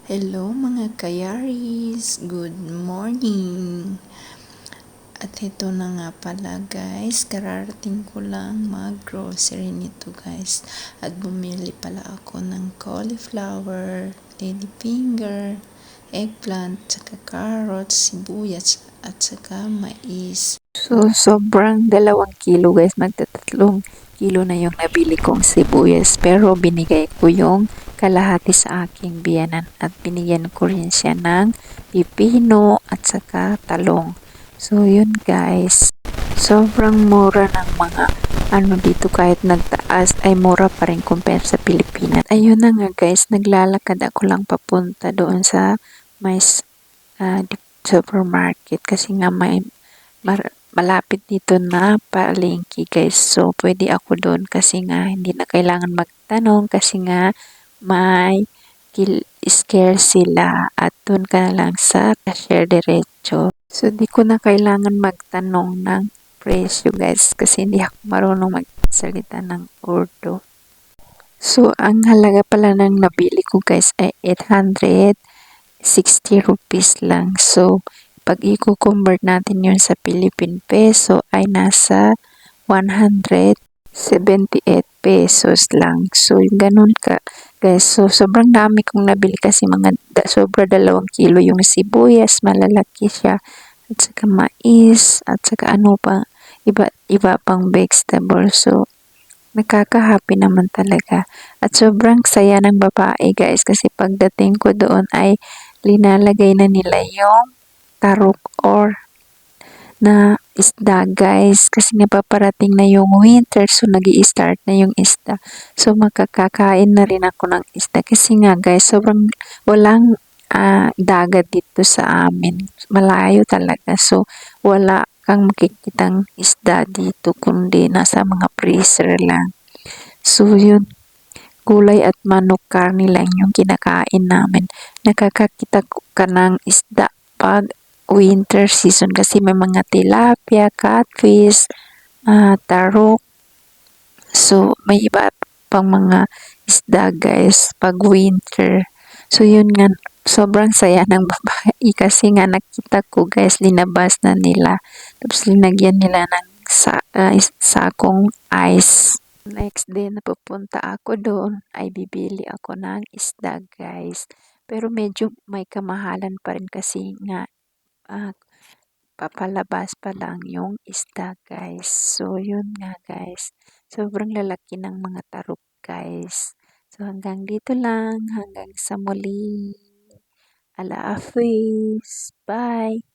Hello mga kayaris! Good morning! At ito na nga pala guys, kararating ko lang mag-grocery nito guys. At bumili pala ako ng cauliflower, ladyfinger, eggplant, saka carrots, sibuyas, at saka mais. So, sobrang 2 kilo guys, magtatatlong kilo na yung nabili kong sibuyas. Pero binigay ko yung kalahati sa aking biyanan at binigyan ko rin siya ng pipino at saka talong. So, yun guys. Sobrang mura ng mga dito kahit nagtaas ay mura pa rin compare sa Pilipinas. Ayun na nga guys, naglalakad ako lang papunta doon sa may supermarket kasi nga may malapit dito na palengke guys. So, pwede ako doon kasi nga hindi na kailangan magtanong kasi nga may scare sila at doon ka na lang sa cashier diretso. So, di ko na kailangan magtanong ng presyo guys kasi hindi ako marunong magsalita ng Urdu. So, ang halaga pala ng nabili ko guys ay 860 rupees lang. So, pag i-convert natin yun sa Philippine peso ay nasa 178 pesos lang. So, yung ganun ka guys. So, sobrang dami kong nabili kasi sobra 2 kilo yung sibuyas, malalaki siya. At saka mais, at saka iba pang vegetable. So, nakaka-happy naman talaga. At sobrang saya ng babae guys kasi pagdating ko doon ay linalagay na nila yung tarok or na isda guys kasi napaparating na yung winter so nag-i-start na yung isda. So makakakain na rin ako ng isda kasi nga guys sobrang walang dagat dito sa amin. Malayo talaga so wala kang makikitang isda dito kundi nasa mga freezer lang. So yun, gulay at manok karne lang yung kinakain namin. Nakakakita ka ng isda pag winter season kasi may mga tilapia, catfish, tarok. So may iba pang mga isda guys pag winter. So yun nga, sobrang saya ng babae kasi nga nakita ko guys linabas na nila. Tapos linagyan nila ng sakong ice. Next day na pupunta ako doon ay bibili ako ng isda guys. Pero medyo may kamahalan pa rin kasi nga papalabas pa lang yung isda guys. So yun nga guys. Sobrang lalaki ng mga tarok guys. So hanggang dito lang. Hanggang sa muli. Ala Hafiz. Bye.